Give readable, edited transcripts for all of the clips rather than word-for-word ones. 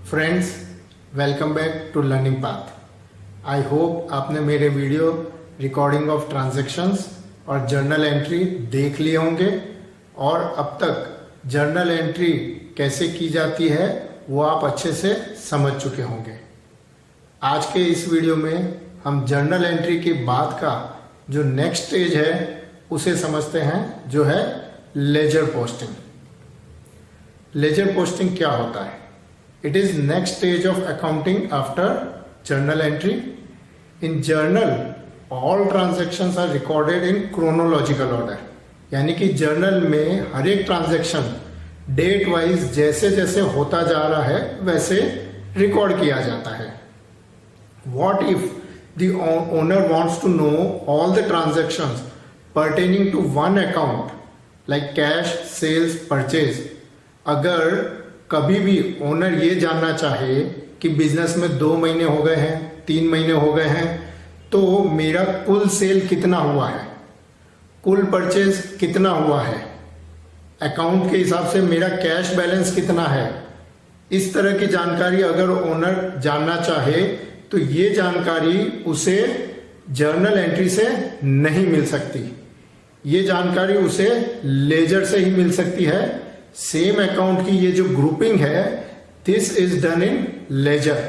Friends, welcome back to learning path. I hope आपने मेरे video recording of transactions और journal entry देख लिए होंगे और अब तक जर्नल एंट्री कैसे की जाती है वो आप अच्छे से समझ चुके होंगे। आज के इस वीडियो में हम जर्नल एंट्री के बाद का जो नेक्स्ट स्टेज है उसे समझते हैं, जो है लेजर पोस्टिंग। लेजर पोस्टिंग क्या होता है? It is next stage of accounting after journal entry. In journal, all transactions are recorded in chronological order. यानी कि जर्नल में हर एक ट्रांजैक्शन डेट वाइज जैसे जैसे होता जा रहा है वैसे रिकॉर्ड किया जाता है। What if the owner wants to know all the transactions pertaining to one account like cash, sales, purchase? अगर कभी भी ओनर ये जानना चाहे कि बिजनेस में 2 महीने हो गए हैं, 3 महीने हो गए हैं, तो मेरा कुल सेल कितना हुआ है, कुल परचेज कितना हुआ है, अकाउंट के हिसाब से मेरा कैश बैलेंस कितना है, इस तरह की जानकारी अगर ओनर जानना चाहे तो ये जानकारी उसे जर्नल एंट्री से नहीं मिल सकती। ये जानकारी उसे लेजर से ही मिल सकती है। सेम अकाउंट की ये जो ग्रुपिंग है, this is done in ledger.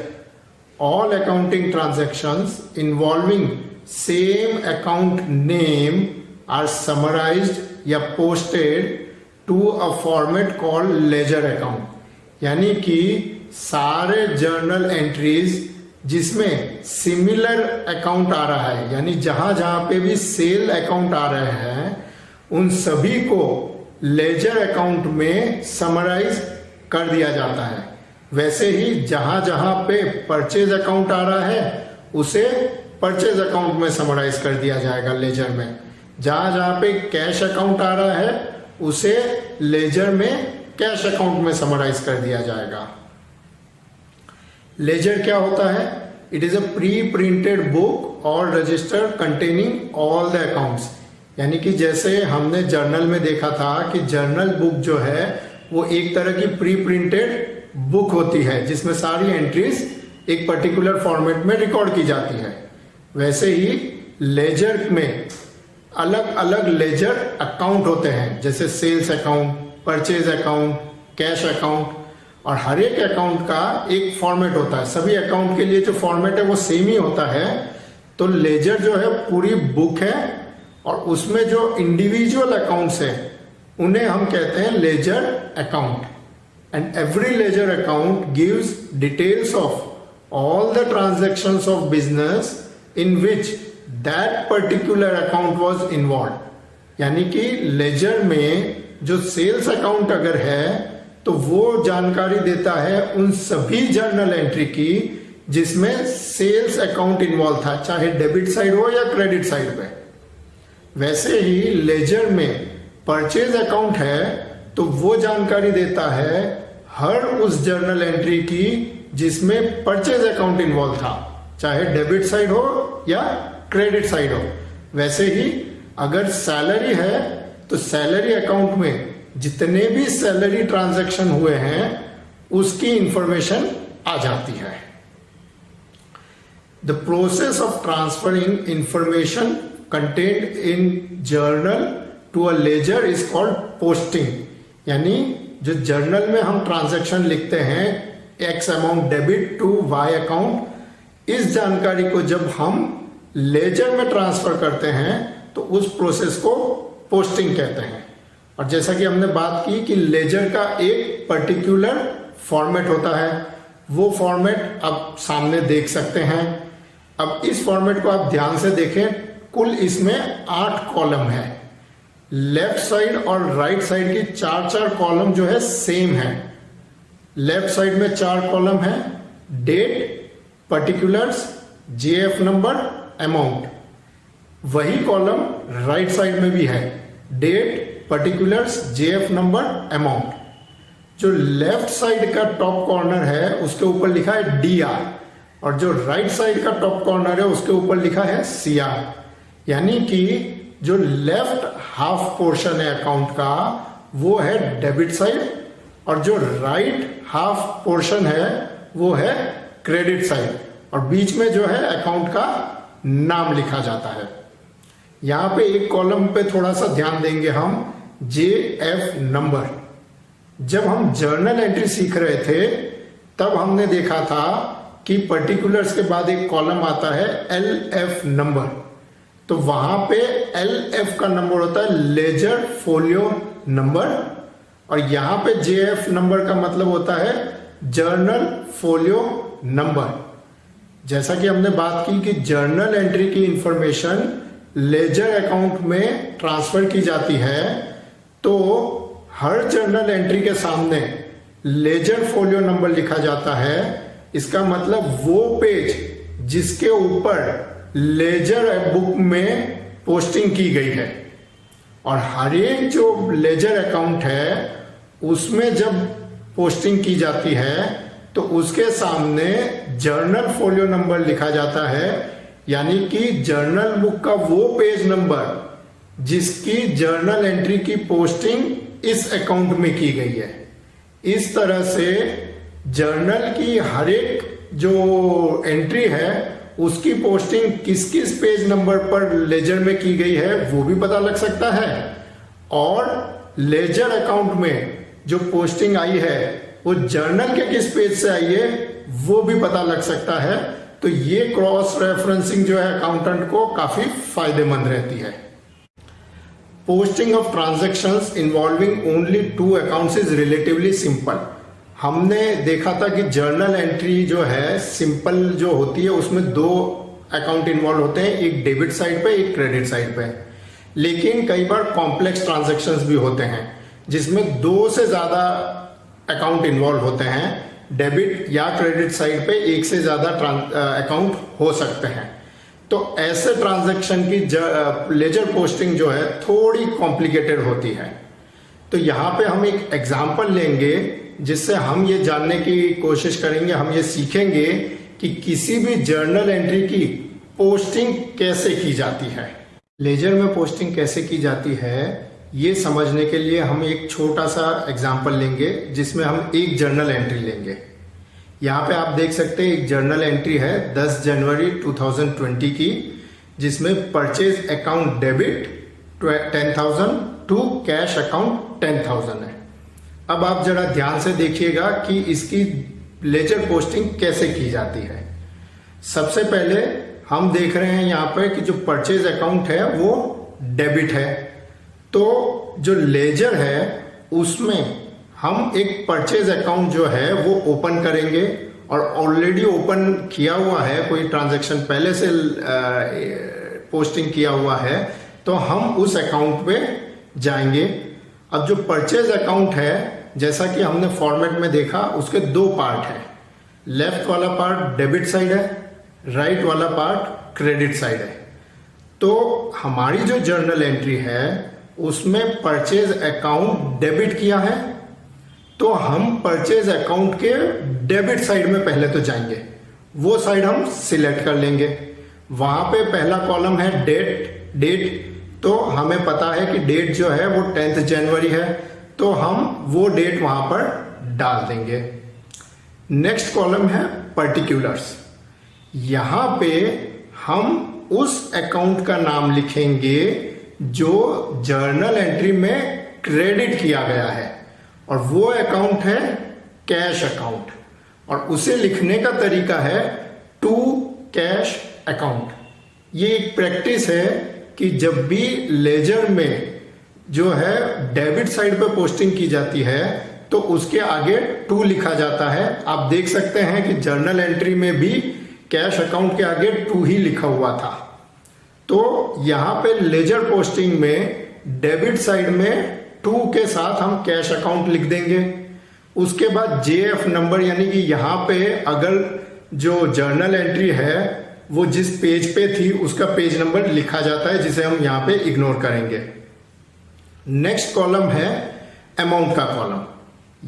All accounting transactions involving same account name are summarised या posted to a format called ledger account. यानी कि सारे जर्नल एंट्रीज जिसमें सिमिलर अकाउंट आ रहा है, यानी जहां जहां पे भी सेल अकाउंट आ रहे हैं, उन सभी को लेजर अकाउंट में समराइज कर दिया जाता है। वैसे ही जहां जहां पे परचेज अकाउंट आ रहा है उसे परचेज अकाउंट में समराइज कर दिया जाएगा लेजर में। जहां जहां पे कैश अकाउंट आ रहा है उसे लेजर में कैश अकाउंट में समराइज कर दिया जाएगा। लेजर क्या होता है? It is a pre printed book और register containing all the accounts. यानी कि जैसे हमने जर्नल में देखा था कि जर्नल बुक जो है वो एक तरह की प्री प्रिंटेड बुक होती है जिसमें सारी एंट्रीज एक पर्टिकुलर फॉर्मेट में रिकॉर्ड की जाती है। वैसे ही लेजर में अलग अलग लेजर अकाउंट होते हैं, जैसे sales account, purchase account, cash account, और हर एक अकाउंट का एक फॉर्मेट होता है। सभी अकाउंट के लिए जो फॉर्मेट है वो सेम ही होता है। तो लेजर जो है पूरी बुक है और उसमें जो इंडिविजुअल अकाउंट्स हैं उन्हें हम कहते हैं ledger account. And every ledger account gives details of all the transactions of business in which that particular account was involve. यानी कि लेजर में जो सेल्स अकाउंट अगर है तो वो जानकारी देता है उन सभी जर्नल एंट्री की जिसमें सेल्स अकाउंट इन्वॉल्व था, चाहे डेबिट साइड हो या क्रेडिट साइड पे। वैसे ही लेजर में परचेज अकाउंट है तो वो जानकारी देता है हर उस जर्नल एंट्री की जिसमें परचेज अकाउंट इन्वॉल्व था, चाहे डेबिट साइड हो या क्रेडिट साइड हो। वैसे ही अगर सैलरी है तो सैलरी अकाउंट में जितने भी सैलरी ट्रांजैक्शन हुए हैं उसकी इंफॉर्मेशन आ जाती है। The process of transferring information contained in journal to a ledger is called posting। यानी जो जर्नल में हम ट्रांजैक्शन लिखते हैं X amount debit to Y account, इस जानकारी को जब हम लेजर में ट्रांसफर करते हैं तो उस प्रोसेस को पोस्टिंग कहते हैं। और जैसा कि हमने बात की कि लेजर का एक पर्टिकुलर फॉर्मेट होता है, वो फॉर्मेट आप सामने देख सकते हैं। अब इस फॉर्मेट को आप ध्यान से देखें। कुल इसमें 8 कॉलम है। लेफ्ट साइड और राइट साइड की 4 कॉलम जो है सेम है। लेफ्ट साइड में 4 कॉलम है, date, particulars, JF number, amount. वही कॉलम राइट साइड में भी है, date, particulars, JF number, amount. जो लेफ्ट साइड का टॉप कॉर्नर है उसके ऊपर लिखा है डीआर और जो राइट साइड का टॉप कॉर्नर है उसके ऊपर लिखा है सीआर। यानी कि जो लेफ्ट हाफ पोर्शन है अकाउंट का वो है डेबिट साइड और जो राइट हाफ पोर्शन है वो है क्रेडिट साइड, और बीच में जो है अकाउंट का नाम लिखा जाता है। यहां पे एक कॉलम पे थोड़ा सा ध्यान देंगे हम, JF नंबर। जब हम जर्नल एंट्री सीख रहे थे तब हमने देखा था कि पर्टिकुलर्स के बाद एक कॉलम आता है LF नंबर, तो वहां पे LF का नंबर होता है लेजर फोलियो नंबर, और यहां पे JF नंबर का मतलब होता है जर्नल फोलियो नंबर। जैसा कि हमने बात की कि जर्नल एंट्री की इंफॉर्मेशन लेजर अकाउंट में ट्रांसफर की जाती है, तो हर जर्नल एंट्री के सामने लेजर फोलियो नंबर लिखा जाता है। इसका मतलब वो पेज जिसके ऊपर लेजर बुक में पोस्टिंग की गई है, और हर एक जो लेजर अकाउंट है उसमें जब पोस्टिंग की जाती है तो उसके सामने जर्नल फोलियो नंबर लिखा जाता है, यानी कि जर्नल बुक का वो पेज नंबर जिसकी जर्नल एंट्री की पोस्टिंग इस अकाउंट में की गई है। इस तरह से जर्नल की हर एक जो एंट्री है उसकी पोस्टिंग किस किस पेज नंबर पर लेजर में की गई है वो भी पता लग सकता है, और लेजर अकाउंट में जो पोस्टिंग आई है वो जर्नल के किस पेज से आई है वो भी पता लग सकता है। तो ये क्रॉस रेफरेंसिंग जो है अकाउंटेंट को काफी फायदेमंद रहती है। Posting of transactions involving only 2 accounts is relatively simple. हमने देखा था कि जर्नल एंट्री जो है सिंपल जो होती है उसमें 2 अकाउंट इन्वॉल्व होते हैं, एक डेबिट साइड पे एक क्रेडिट साइड पे। लेकिन कई बार कॉम्प्लेक्स ट्रांजैक्शंस भी होते हैं जिसमें 2 से ज्यादा अकाउंट इन्वॉल्व होते हैं। डेबिट या क्रेडिट साइड पे एक से ज्यादा अकाउंट हो सकते हैं, तो ऐसे ट्रांजैक्शन की लेजर पोस्टिंग जो है थोड़ी कॉम्प्लिकेटेड होती है। तो यहाँ पे हम एक एग्जांपल लेंगे जिससे हम ये जानने की कोशिश करेंगे, हम ये सीखेंगे कि किसी भी जर्नल एंट्री की पोस्टिंग कैसे की जाती है। लेजर में पोस्टिंग कैसे की जाती है ये समझने के लिए हम एक छोटा सा एग्जांपल लेंगे जिसमें हम एक जर्नल एंट्री लेंगे। यहाँ पे आप देख सकते हैं एक जर्नल एंट्री है 10 जनवरी 2020 की, जिसमें purchase account debit 10,000 to cash account 10,000 है। अब आप जरा ध्यान से देखिएगा कि इसकी लेजर पोस्टिंग कैसे की जाती है। सबसे पहले हम देख रहे हैं यहाँ पर कि जो परचेज अकाउंट है वो डेबिट है, तो जो लेजर है उसमें हम एक परचेज अकाउंट जो है वो ओपन करेंगे, और ऑलरेडी ओपन किया हुआ है, कोई ट्रांजैक्शन पहले से पोस्टिंग किया हुआ है, तो हम उस अकाउंट पे जाएंगे। अब जो परचेज अकाउंट है जैसा कि हमने फॉर्मेट में देखा उसके 2 पार्ट है। लेफ्ट वाला पार्ट डेबिट साइड है, राइट वाला पार्ट क्रेडिट साइड है। तो हमारी जो जर्नल एंट्री है उसमें परचेज अकाउंट डेबिट किया है, तो हम परचेज अकाउंट के डेबिट साइड में पहले तो जाएंगे, वो साइड हम सिलेक्ट कर लेंगे। वहां पे पहला कॉलम है डेट, तो हमें पता है कि डेट जो है वो 10 जनवरी है, तो हम वो डेट वहां पर डाल देंगे। नेक्स्ट कॉलम है पर्टिकुलर्स। यहां पे हम उस अकाउंट का नाम लिखेंगे जो जर्नल एंट्री में क्रेडिट किया गया है, और वो अकाउंट है कैश अकाउंट, और उसे लिखने का तरीका है टू कैश अकाउंट। ये एक प्रैक्टिस है कि जब भी लेजर में जो है डेबिट साइड पे पोस्टिंग की जाती है तो उसके आगे 2 लिखा जाता है। आप देख सकते हैं कि जर्नल एंट्री में भी कैश अकाउंट के आगे 2 ही लिखा हुआ था। तो यहां पे लेजर पोस्टिंग में डेबिट साइड में 2 के साथ हम कैश अकाउंट लिख देंगे। उसके बाद JF नंबर, यानी कि यहां पे अगर जो जर्नल एंट्री है वो जिस पेज पे थी उसका पेज नंबर लिखा जाता है, जिसे हम यहां पे इग्नोर करेंगे। नेक्स्ट कॉलम है अमाउंट का कॉलम।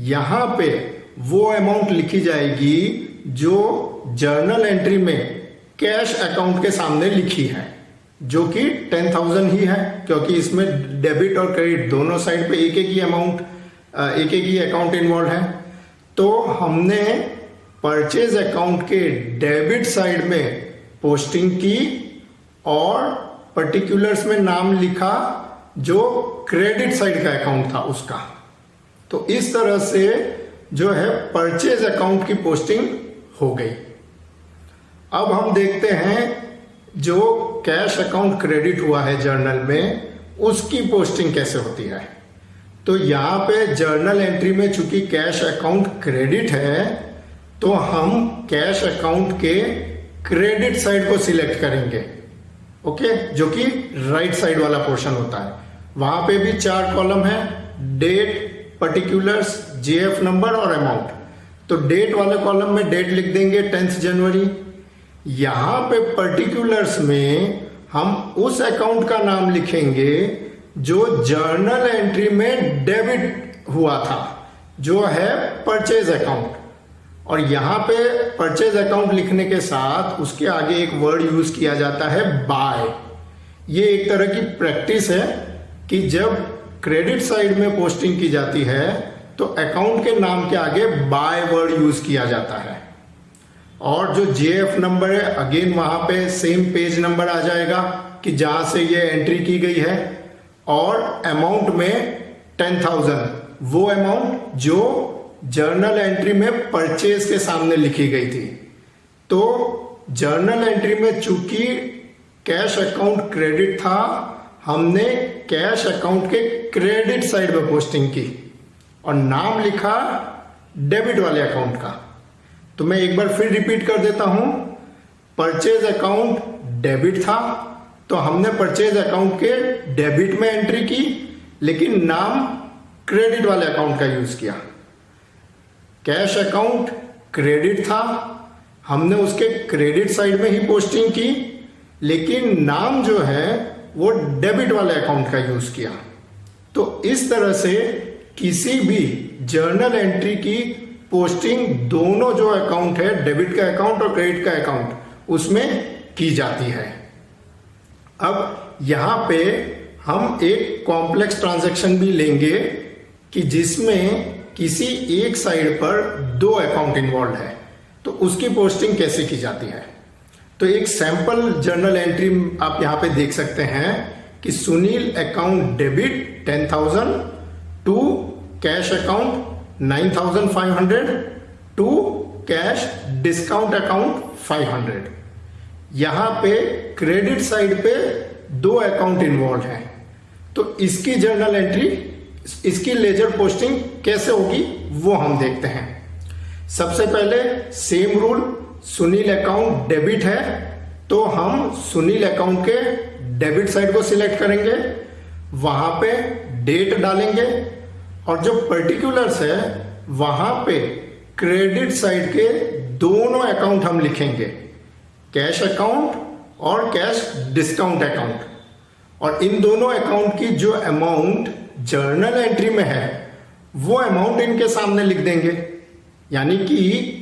यहां पे वो अमाउंट लिखी जाएगी जो जर्नल एंट्री में कैश अकाउंट के सामने लिखी है, जो कि 10,000 ही है, क्योंकि इसमें डेबिट और क्रेडिट दोनों साइड पे एक एक ही अमाउंट, एक एक ही अकाउंट इन्वॉल्व है। तो हमने परचेज अकाउंट के डेबिट साइड में पोस्टिंग की और पर्टिकुलर्स में नाम लिखा जो क्रेडिट साइड का अकाउंट था उसका। तो इस तरह से जो है परचेज अकाउंट की पोस्टिंग हो गई। अब हम देखते हैं जो कैश अकाउंट क्रेडिट हुआ है जर्नल में, उसकी पोस्टिंग कैसे होती है। तो यहाँ पे जर्नल एंट्री में चूंकि कैश अकाउंट क्रेडिट है, तो हम कैश अकाउंट के क्रेडिट साइड को सिलेक्ट करेंगे, ओके, जो कि राइट साइड वाला पोर्शन होता है। वहां पे भी 4 कॉलम है, डेट, पर्टिकुलर्स, जीएफ नंबर और अमाउंट। तो डेट वाले कॉलम में डेट लिख देंगे 10 जनवरी। यहां पे पर्टिकुलर्स में हम उस अकाउंट का नाम लिखेंगे जो जर्नल एंट्री में डेबिट हुआ था, जो है परचेज अकाउंट। और यहां पे परचेज अकाउंट लिखने के साथ उसके आगे एक वर्ड यूज किया जाता है बाय। ये एक तरह की प्रैक्टिस है कि जब क्रेडिट साइड में पोस्टिंग की जाती है तो अकाउंट के नाम के आगे बाय वर्ड यूज किया जाता है। और जो जीएफ नंबर है, अगेन वहां पे सेम पेज नंबर आ जाएगा कि जहां से ये एंट्री की गई है। और अमाउंट में 10,000, वो अमाउंट जो जर्नल एंट्री में परचेज के सामने लिखी गई थी। तो जर्नल एंट्री में चूंकि कैश अकाउंट क्रेडिट था, हमने कैश अकाउंट के क्रेडिट साइड में पोस्टिंग की और नाम लिखा डेबिट वाले अकाउंट का। तो मैं एक बार फिर रिपीट कर देता हूं, परचेज अकाउंट डेबिट था तो हमने परचेज अकाउंट के डेबिट में एंट्री की, लेकिन नाम क्रेडिट वाले अकाउंट का यूज किया। कैश अकाउंट क्रेडिट था, हमने उसके क्रेडिट साइड में ही पोस्टिंग की, लेकिन नाम जो है वो डेबिट वाले अकाउंट का यूज किया। तो इस तरह से किसी भी जर्नल एंट्री की पोस्टिंग दोनों जो अकाउंट है, डेबिट का अकाउंट और क्रेडिट का अकाउंट, उसमें की जाती है। अब यहां पे हम एक कॉम्प्लेक्स ट्रांजैक्शन भी लेंगे कि जिसमें किसी एक साइड पर 2 अकाउंट इन्वॉल्व है, तो उसकी पोस्टिंग कैसे की जाती है। तो एक सैंपल जर्नल एंट्री आप यहां पे देख सकते हैं कि Sunil account debit 10,000 to cash account 9,500 to cash discount account 500। यहां पे क्रेडिट साइड पे 2 अकाउंट इन्वॉल्व है, तो इसकी जर्नल एंट्री, इसकी लेजर पोस्टिंग कैसे होगी वो हम देखते हैं। सबसे पहले same rule, Sunil account debit है तो हम सुनील अकाउंट के डेबिट साइड को सिलेक्ट करेंगे, वहां पे डेट डालेंगे और जो पर्टिकुलर्स है वहां पे क्रेडिट साइड के दोनों अकाउंट हम लिखेंगे, कैश अकाउंट और कैश डिस्काउंट अकाउंट। और इन दोनों अकाउंट की जो अमाउंट जर्नल एंट्री में है वो अमाउंट इनके सामने लिख देंगे, यानी कि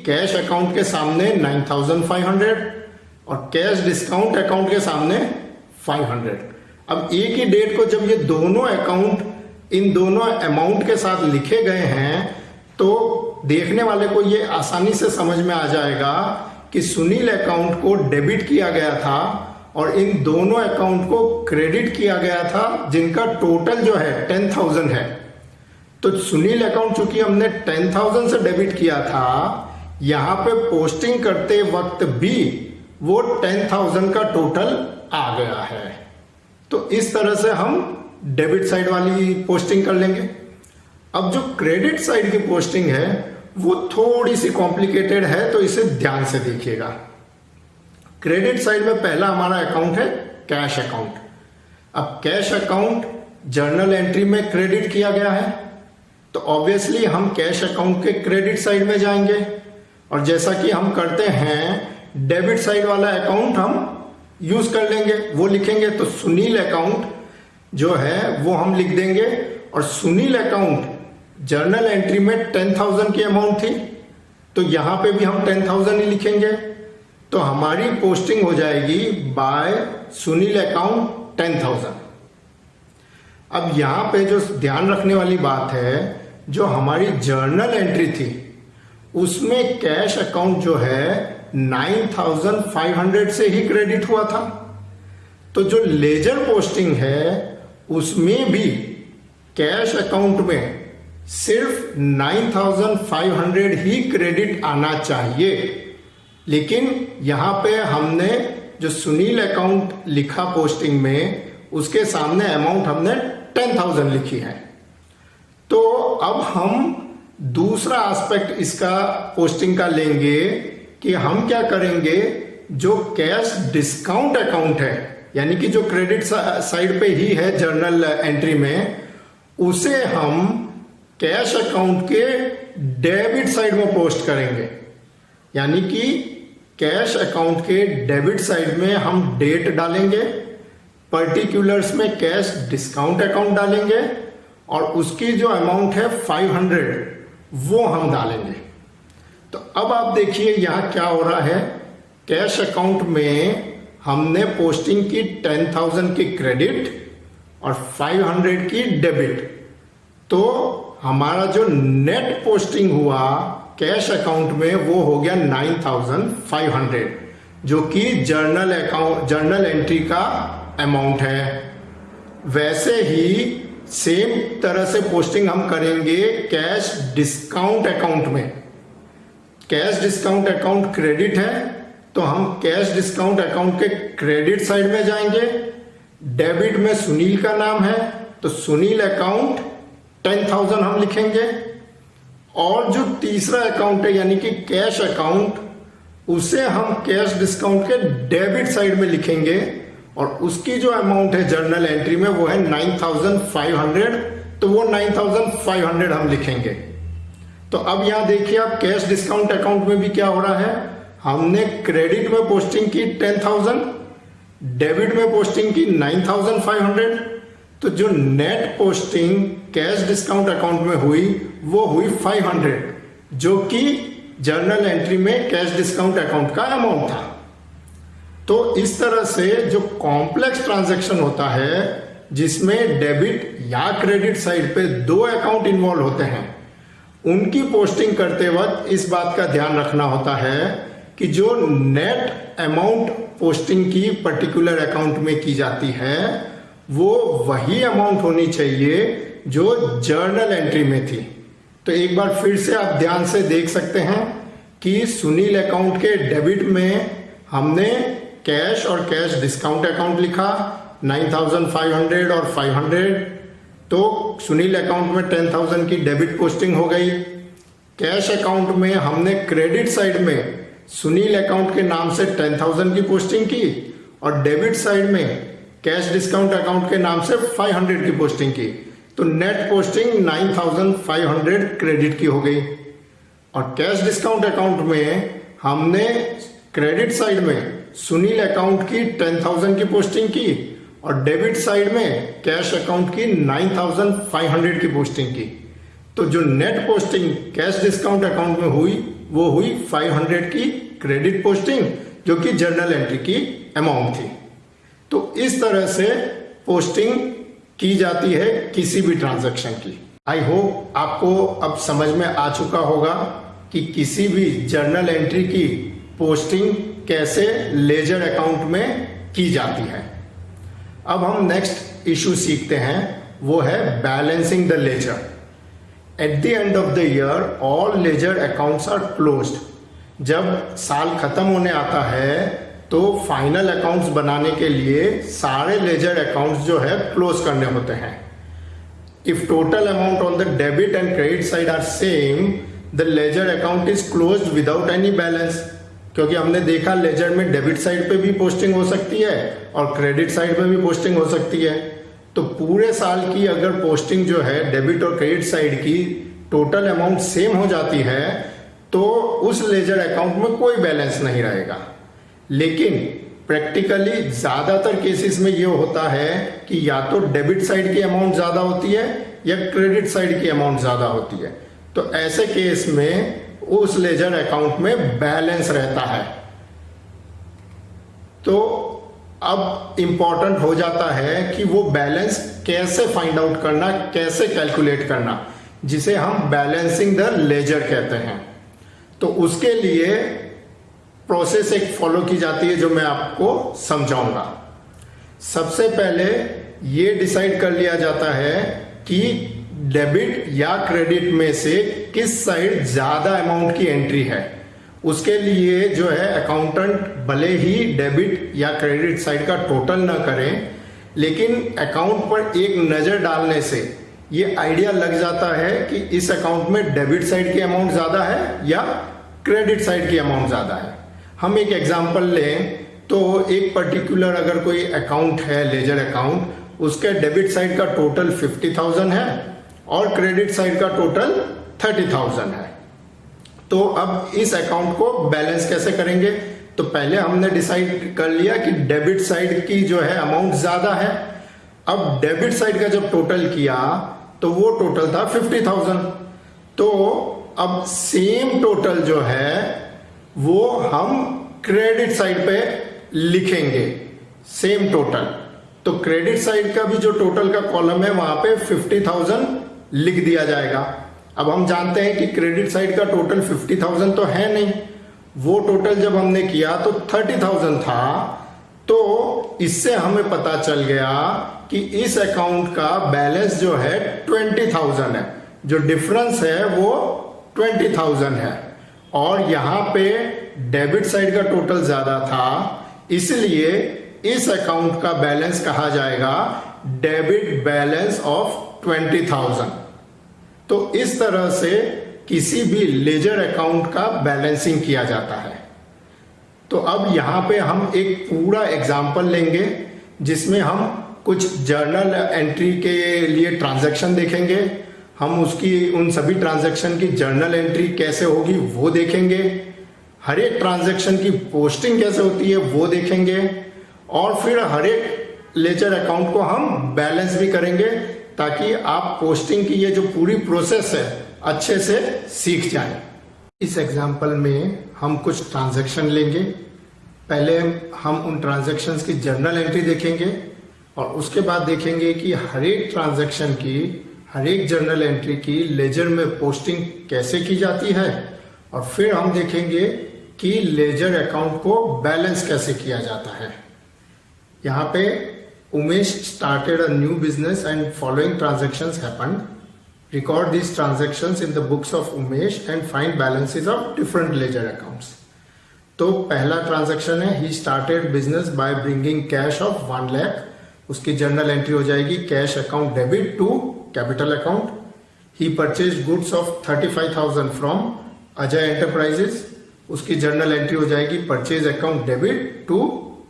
कैश अकाउंट के सामने 9,500 और कैश डिस्काउंट अकाउंट के सामने 500। अब एक ही डेट को जब ये दोनों अकाउंट इन दोनों अमाउंट के साथ लिखे गए हैं तो देखने वाले को ये आसानी से समझ में आ जाएगा कि सुनील अकाउंट को डेबिट किया गया था और इन दोनों अकाउंट को क्रेडिट किया गया था, जिनका टोटल जो है 10,000 है। तो सुनील अकाउंट चूंकि हमने 10,000 से डेबिट किया था, यहां पे पोस्टिंग करते वक्त भी वो 10,000 का टोटल आ गया है। तो इस तरह से हम डेबिट साइड वाली पोस्टिंग कर लेंगे। अब जो क्रेडिट साइड की पोस्टिंग है वो थोड़ी सी कॉम्प्लिकेटेड है, तो इसे ध्यान से देखिएगा। क्रेडिट साइड में पहला हमारा अकाउंट है कैश अकाउंट। अब कैश अकाउंट जर्नल एंट्री में क्रेडिट किया गया है, तो ऑब्वियसली हम कैश अकाउंट के क्रेडिट साइड में जाएंगे और जैसा कि हम करते हैं डेबिट साइड वाला अकाउंट हम यूज कर लेंगे, वो लिखेंगे। तो सुनील अकाउंट जो है वो हम लिख देंगे और सुनील अकाउंट जर्नल एंट्री में 10,000 की अमाउंट थी, तो यहां पे भी हम 10,000 ही लिखेंगे। तो हमारी पोस्टिंग हो जाएगी बाय सुनील अकाउंट 10,000। अब यहां पे जो ध्यान रखने वाली बात है, जो हमारी जर्नल एंट्री थी उसमें कैश अकाउंट जो है 9,500 से ही क्रेडिट हुआ था। तो जो लेजर पोस्टिंग है उसमें भी कैश अकाउंट में सिर्फ 9,500 ही क्रेडिट आना चाहिए, लेकिन यहां पे हमने जो सुनील अकाउंट लिखा पोस्टिंग में, उसके सामने अमाउंट हमने 10,000 लिखी है। तो अब हम दूसरा एस्पेक्ट इसका पोस्टिंग का लेंगे कि हम क्या करेंगे, जो कैश डिस्काउंट अकाउंट है, यानी कि जो क्रेडिट साइड पे ही है जर्नल एंट्री में, उसे हम कैश अकाउंट के डेबिट साइड में पोस्ट करेंगे। यानी कि कैश अकाउंट के डेबिट साइड में हम डेट डालेंगे, पर्टिकुलर्स में कैश डिस्काउंट अकाउंट डालेंगे और उसकी जो अमाउंट है 500 वो हम डालेंगे। तो अब आप देखिए यहां क्या हो रहा है, कैश अकाउंट में हमने पोस्टिंग की 10,000 की क्रेडिट और 500 की डेबिट। तो हमारा जो नेट पोस्टिंग हुआ कैश अकाउंट में वो हो गया 9,500, जो कि जर्नल एंट्री का अमाउंट है। वैसे ही सेम तरह से पोस्टिंग हम करेंगे कैश डिस्काउंट अकाउंट में। कैश डिस्काउंट अकाउंट क्रेडिट है तो हम कैश डिस्काउंट अकाउंट के क्रेडिट साइड में जाएंगे। डेबिट में सुनील का नाम है तो सुनील अकाउंट 10,000 हम लिखेंगे, और जो तीसरा अकाउंट है यानी कि कैश अकाउंट, उसे हम कैश डिस्काउंट के डेबिट साइड में लिखेंगे और उसकी जो अमाउंट है जर्नल एंट्री में वो है 9,500, तो वो 9,500 हम लिखेंगे। तो अब यहां देखिए आप कैश डिस्काउंट अकाउंट में भी क्या हो रहा है, हमने क्रेडिट में पोस्टिंग की 10,000, डेबिट में पोस्टिंग की 9,500, तो जो net posting cash discount account में हुई वो हुई 500, जो कि जर्नल एंट्री में कैश डिस्काउंट अकाउंट का अमाउंट था। तो इस तरह से जो कॉम्प्लेक्स ट्रांजैक्शन होता है जिसमें डेबिट या क्रेडिट साइड पे दो अकाउंट इन्वॉल्व होते हैं, उनकी पोस्टिंग करते वक्त इस बात का ध्यान रखना होता है कि जो नेट अमाउंट पोस्टिंग की पर्टिकुलर अकाउंट में की जाती है वो वही अमाउंट होनी चाहिए जो जर्नल एंट्री में थी। तो एक बार फिर से आप ध्यान से देख सकते हैं कि सुनील अकाउंट के डेबिट में हमने कैश और कैश डिस्काउंट अकाउंट लिखा 9,500 और 500, तो सुनील अकाउंट में 10,000 की डेबिट पोस्टिंग हो गई। कैश अकाउंट में हमने क्रेडिट साइड में सुनील अकाउंट के नाम से 10,000 की पोस्टिंग की और डेबिट साइड में कैश डिस्काउंट अकाउंट के नाम से 500 की पोस्टिंग की। तो नेट पोस्टिंग 9,500 क्रेडिट की हो गई। और कैश डिस्काउंट अकाउंट में हमने क्रेडिट साइड में सुनील अकाउंट की 10,000 की पोस्टिंग की और डेबिट साइड में कैश अकाउंट की 9,500 की पोस्टिंग की। तो जो net posting cash discount account में हुई वो हुई 500 की क्रेडिट पोस्टिंग, जो कि जर्नल एंट्री की अमाउंट थी। तो इस तरह से पोस्टिंग की जाती है किसी भी ट्रांजैक्शन की। आई होप आपको अब समझ में आ चुका होगा कि किसी भी जर्नल एंट्री की पोस्टिंग कैसे लेजर अकाउंट में की जाती है। अब हम नेक्स्ट इशू सीखते हैं, वो है balancing the ledger. At the end of the year all ledger accounts are closed. जब साल खत्म होने आता है तो फाइनल अकाउंट्स बनाने के लिए सारे लेजर अकाउंट्स जो है क्लोज करने होते हैं। If total amount on the debit and credit side are same, the ledger account is closed without any balance. क्योंकि हमने देखा लेजर में डेबिट साइड पे भी पोस्टिंग हो सकती है और क्रेडिट साइड पे भी पोस्टिंग हो सकती है। तो पूरे साल की अगर पोस्टिंग जो है डेबिट और क्रेडिट साइड की टोटल अमाउंट सेम हो जाती है तो उस लेजर अकाउंट में कोई बैलेंस नहीं रहेगा। लेकिन प्रैक्टिकली ज्यादातर केसेस में ये होता है कि या तो डेबिट साइड की अमाउंट ज्यादा होती है या क्रेडिट साइड की अमाउंट ज्यादा होती है। तो ऐसे केस में उस लेजर अकाउंट में बैलेंस रहता है। तो अब इंपॉर्टेंट हो जाता है कि वो बैलेंस कैसे फाइंड आउट करना, कैसे कैलकुलेट करना, जिसे हम बैलेंसिंग द लेजर कहते हैं। तो उसके लिए प्रोसेस एक फॉलो की जाती है जो मैं आपको समझाऊंगा। सबसे पहले ये डिसाइड कर लिया जाता है कि डेबिट या क्रेडिट में से किस साइड ज्यादा अमाउंट की एंट्री है। उसके लिए जो है अकाउंटेंट भले ही डेबिट या क्रेडिट साइड का टोटल ना करें, लेकिन अकाउंट पर एक नजर डालने से ये आइडिया लग जाता है कि इस अकाउंट में डेबिट साइड की अमाउंट ज्यादा है या क्रेडिट साइड की अमाउंट ज्यादा है। हम एक एग्जांपल लें तो एक पर्टिकुलर अगर कोई अकाउंट है, लेजर अकाउंट, उसके डेबिट साइड का टोटल 50,000 है और क्रेडिट साइड का टोटल 30,000 है। तो अब इस अकाउंट को बैलेंस कैसे करेंगे? तो पहले हमने डिसाइड कर लिया कि डेबिट साइड की जो है अमाउंट ज्यादा है। अब डेबिट साइड का जब टोटल किया तो वो टोटल था 50,000। तो अब सेम टोटल जो है वो हम क्रेडिट साइड पे लिखेंगे, सेम टोटल। तो क्रेडिट साइड का भी जो टोटल का कॉलम है वहां पे 50,000 लिख दिया जाएगा। अब हम जानते हैं कि क्रेडिट साइड का टोटल 50,000 तो है नहीं, वो टोटल जब हमने किया तो 30,000 था। तो इससे हमें पता चल गया कि इस अकाउंट का बैलेंस जो है 20,000 है, जो डिफरेंस है वो 20,000 है। और यहां पे डेबिट साइड का टोटल ज्यादा था, इसलिए इस अकाउंट का बैलेंस कहा जाएगा डेबिट बैलेंस ऑफ 20,000। तो इस तरह से किसी भी लेजर अकाउंट का बैलेंसिंग किया जाता है। तो अब यहां पे हम एक पूरा एग्जांपल लेंगे जिसमें हम कुछ जर्नल एंट्री के लिए ट्रांजैक्शन देखेंगे। हम उसकी उन सभी ट्रांजैक्शन की जर्नल एंट्री कैसे होगी वो देखेंगे। हर एक ट्रांजैक्शन की पोस्टिंग कैसे होती है वो देखेंगे। और फिर हर एक लेजर अकाउंट को हम बैलेंस भी करेंगे ताकि आप पोस्टिंग की ये जो पूरी प्रोसेस है अच्छे से सीख जाएं। इस एग्जाम्पल में हम कुछ ट्रांजैक्शन लेंगे। पहले हम उन ट्रांजैक्शंस की जर्नल एंट्री देखेंगे और उसके बाद देखेंगे कि हर एक ट्रांजैक्शन की, हर एक जर्नल एंट्री की लेजर में पोस्टिंग कैसे की जाती है। और फिर हम देखेंगे कि लेजर अकाउंट को बैलेंस कैसे किया जाता है। यहाँ पे Umesh started a new business and following transactions happened. Record these transactions in the books of Umesh and find balances of different ledger accounts. तो पहला ट्रांजैक्शन है, he started business by bringing cash of 1 lakh. उसकी journal entry हो जाएगी cash account debit to capital account. He purchased goods of 35,000 from Ajay Enterprises. उसकी journal entry हो जाएगी purchase account debit to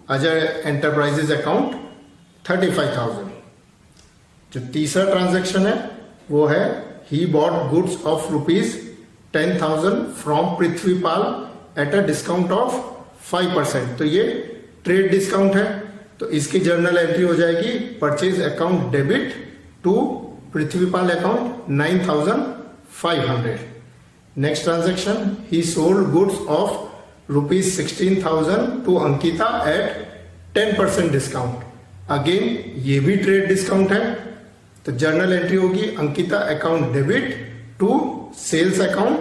Ajay enterprises account 35,000। जो तीसरा transaction है वो है he bought goods of ₹10,000 from Prithvipal at a discount of 5%। तो ये ट्रेड डिस्काउंट है, तो इसकी जर्नल एंट्री हो जाएगी purchase account debit to Prithvipal account 9,500। Next transaction he sold goods of ₹16,000 to Ankita at 10% discount. Again ये भी ट्रेड डिस्काउंट है, तो जर्नल एंट्री होगी Ankita account debit to sales account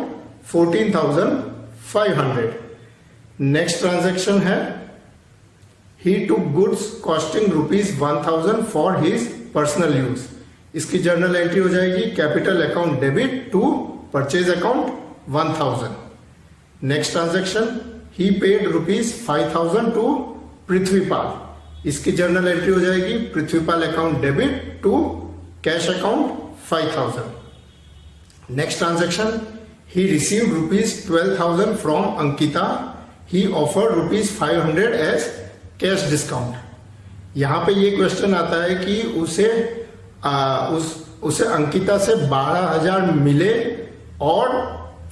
14,500। Next transaction है he took goods costing ₹1,000 for his personal use. इसकी journal entry हो जाएगी capital account debit to purchase account 1,000। Next transaction he paid ₹5,000 to Prithvipal. इसकी journal entry हो जाएगी Prithvipal account debit to cash account 5,000। Next transaction he received ₹12,000 from Ankita. He offered ₹500 as cash discount. यहां पे ये question आता है कि उसे अंकिता से 12,000 मिले और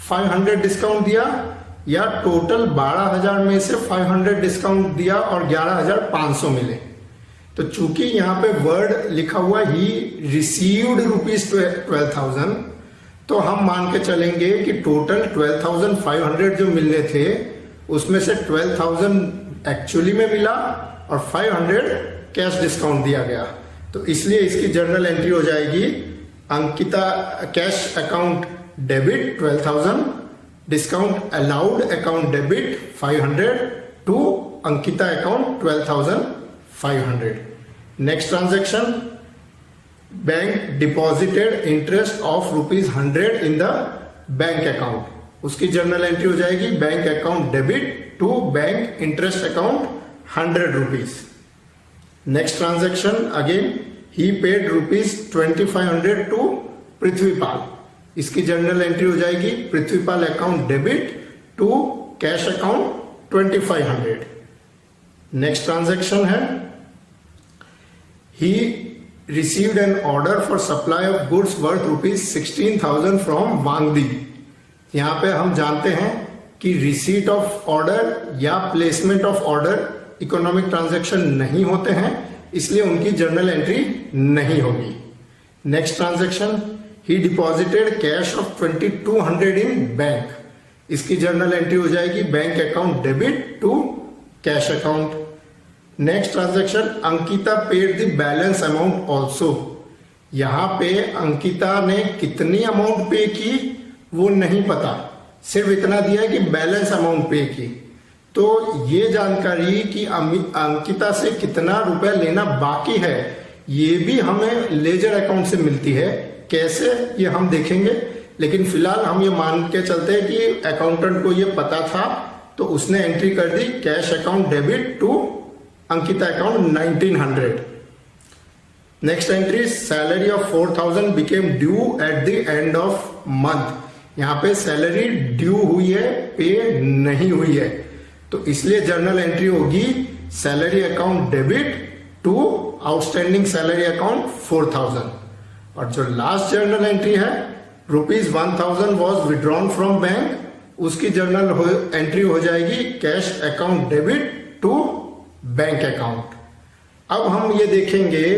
500 डिस्काउंट दिया, या टोटल 12,000 में से 500 डिस्काउंट दिया और 11,500 मिले। तो चूंकि यहाँ पे वर्ड लिखा हुआ ही रिसीव्ड ₹12,000, तो हम मान के चलेंगे कि टोटल 12,500 जो मिलने थे उसमें से 12,000 एक्चुअली में मिला और 500 कैश डिस्काउंट दिया गया। तो इसलिए इसकी जर्नल एंट्री हो जाएगी Ankita cash account debit 12,000 discount allowed account debit 500 to Ankita account 12,500. Next transaction, bank deposited interest of ₹100 in the bank account. उसकी जर्नल एंट्री हो जाएगी bank account debit to bank interest account ₹100. Next transaction, again he paid ₹2500 to Prithvipal. इसकी journal entry हो जाएगी Prithvipal account debit to cash account 2500. Next transaction है he received an order for supply of goods worth ₹16,000 from Wangdi. यहां पे हम जानते हैं कि रिसीट ऑफ ऑर्डर या placement of order economic transaction नहीं होते हैं, इसलिए उनकी जर्नल एंट्री नहीं होगी. Next transaction, he deposited cash of 2200 in bank. इसकी जर्नल एंट्री हो जाएगी bank account debit to cash account. Next transaction, Ankita paid the balance amount also. यहां पे अंकिता ने कितनी अमाउंट पे की वो नहीं पता, सिर्फ इतना दिया है कि बैलेंस अमाउंट पे की. तो ये जानकारी कि अंकिता से कितना रुपए लेना बाकी है ये भी हमें लेजर अकाउंट से मिलती है. कैसे ये हम देखेंगे, लेकिन फिलहाल हम ये मान के चलते हैं कि अकाउंटेंट को ये पता था तो उसने एंट्री कर दी cash account debit to Ankita account 1900. Next entry, salary of 4000 became due at the end of month. यहां पे सैलरी ड्यू हुई है, पे नहीं हुई है, तो इसलिए जर्नल एंट्री होगी salary account debit to outstanding salary account 4000. और जो लास्ट जर्नल एंट्री है ₹1000 वॉज विड्रॉन फ्रॉम बैंक, उसकी जर्नल एंट्री हो जाएगी cash account debit to bank account. अब हम ये देखेंगे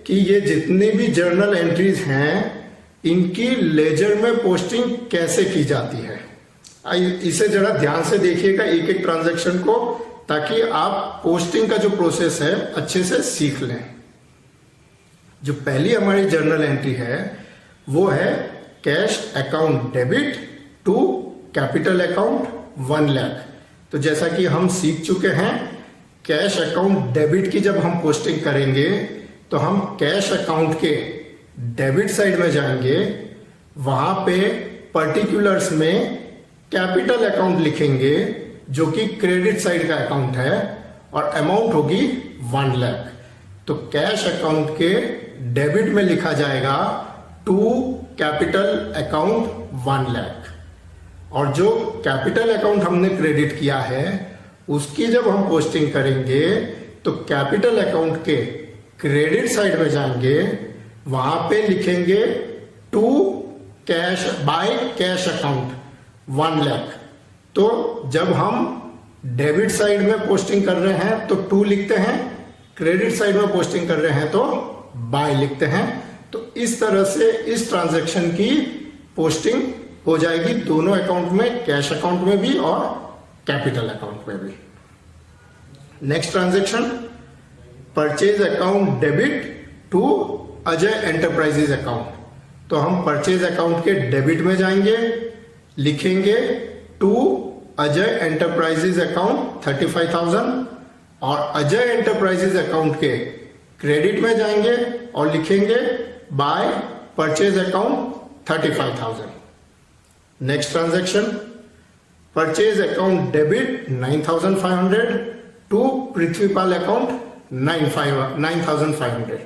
कि ये जितनी भी जर्नल एंट्रीज हैं इनकी लेजर में पोस्टिंग कैसे की जाती है. इसे जरा ध्यान से देखिएगा एक एक ट्रांजैक्शन को, ताकि आप पोस्टिंग का जो प्रोसेस है अच्छे से सीख लें. जो पहली हमारी जर्नल एंट्री है वो है cash account debit to capital account 1 lakh. तो जैसा कि हम सीख चुके हैं, कैश अकाउंट डेबिट की जब हम पोस्टिंग करेंगे तो हम कैश अकाउंट के डेबिट साइड में जाएंगे, वहां पे पर्टिकुलर्स में कैपिटल अकाउंट लिखेंगे जो कि क्रेडिट साइड का अकाउंट है और अमाउंट होगी 1 लाख. तो कैश अकाउंट के डेबिट में लिखा जाएगा टू कैपिटल अकाउंट 1 लाख. और जो कैपिटल अकाउंट हमने क्रेडिट किया है उसकी जब हम पोस्टिंग करेंगे तो कैपिटल अकाउंट के क्रेडिट साइड में जाएंगे, वहां पे लिखेंगे to cash by cash account 1 lakh. तो जब हम डेबिट साइड में पोस्टिंग कर रहे हैं तो टू लिखते हैं, क्रेडिट साइड में पोस्टिंग कर रहे हैं तो बाय लिखते हैं. तो इस तरह से इस ट्रांजैक्शन की पोस्टिंग हो जाएगी दोनों अकाउंट में, कैश अकाउंट में भी और कैपिटल अकाउंट में भी. Next transaction, purchase account debit to Ajay enterprises account. तो हम परचेज अकाउंट के डेबिट में जाएंगे, लिखेंगे टू अजय एंटरप्राइजेज अकाउंट 35,000 और अजय एंटरप्राइजेज अकाउंट के क्रेडिट में जाएंगे और लिखेंगे by purchase account 35,000. Next transaction, purchase account debit 9,500 to Prithvipal account 9,500.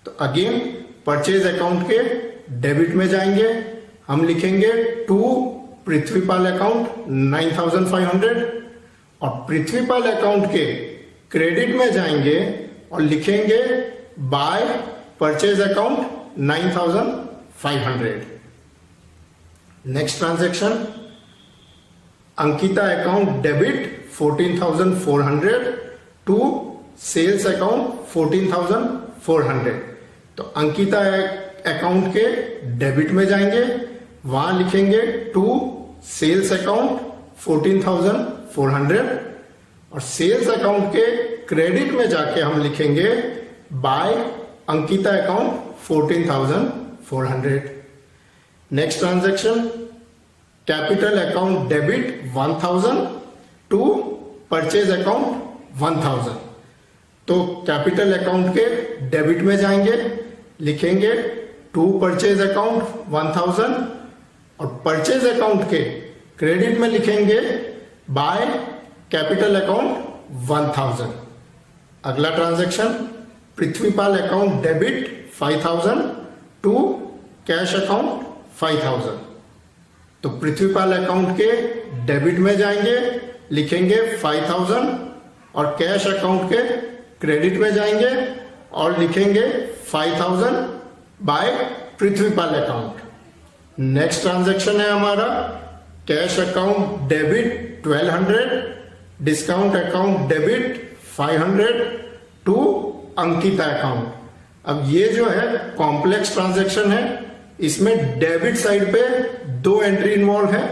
तो अगेन परचेज अकाउंट के डेबिट में जाएंगे, हम लिखेंगे टू पृथ्वीपाल अकाउंट 9,500 और पृथ्वीपाल अकाउंट के क्रेडिट में जाएंगे और लिखेंगे by purchase account 9,500. Next transaction, Ankita account debit 14,400 to sales account 14,400. तो अंकिता अकाउंट के डेबिट में जाएंगे, वहां लिखेंगे टू सेल्स अकाउंट 14,400 और सेल्स अकाउंट के क्रेडिट में जाके हम लिखेंगे by Ankita account 14,400. Next transaction, capital account debit 1000 to purchase account 1000। तो कैपिटल अकाउंट के डेबिट में जाएंगे, लिखेंगे टू परचेज अकाउंट 1000 और परचेज अकाउंट के क्रेडिट में लिखेंगे बाय कैपिटल अकाउंट 1000। अगला transaction Prithvipal account debit 5000 to cash account 5000। तो पृथ्वीपाल अकाउंट के डेबिट में जाएंगे, लिखेंगे 5000 और कैश अकाउंट के क्रेडिट में जाएंगे और लिखेंगे 5000 by Prithvipal account. Next transaction है हमारा cash account debit 1200, discount account debit 500 to Ankita account. अब ये जो है कॉम्प्लेक्स ट्रांजैक्शन है, इसमें डेबिट साइड पे दो एंट्री इन्वॉल्व है,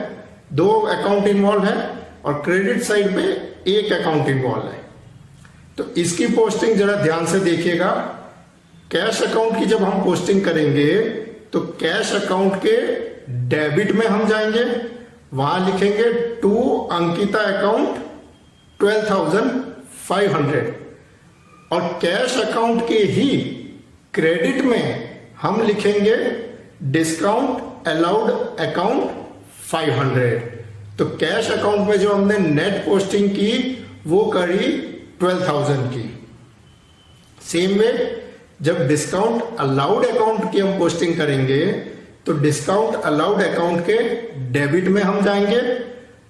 दो अकाउंट इन्वॉल्व है और क्रेडिट साइड पे एक अकाउंट इन्वॉल्व है। तो इसकी पोस्टिंग जरा ध्यान से देखिएगा। कैश अकाउंट की जब हम पोस्टिंग करेंगे तो कैश अकाउंट के डेबिट में हम जाएंगे, वहां लिखेंगे टू अंकिता अकाउंट 12,500 और कैश अकाउंट के ही क्रेडिट में हम लिखेंगे डिस्काउंट अलाउड अकाउंट 500। तो कैश अकाउंट में जो हमने नेट पोस्टिंग की वो करी 12,000 की। सेम वे जब डिस्काउंट अलाउड अकाउंट की हम पोस्टिंग करेंगे तो डिस्काउंट अलाउड अकाउंट के डेबिट में हम जाएंगे,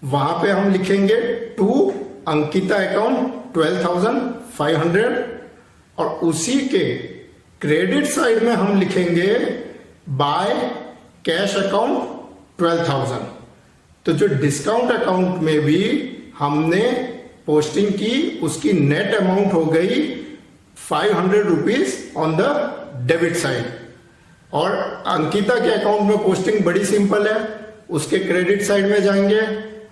वहां पे हम लिखेंगे टू अंकिता अकाउंट 12,500 और उसी के क्रेडिट साइड में हम लिखेंगे बाय कैश अकाउंट 12,000। तो जो डिस्काउंट अकाउंट में भी हमने पोस्टिंग की उसकी नेट अमाउंट हो गई 500 rupees on the debit side. और अंकिता के अकाउंट में पोस्टिंग बड़ी सिंपल है, उसके क्रेडिट साइड में जाएंगे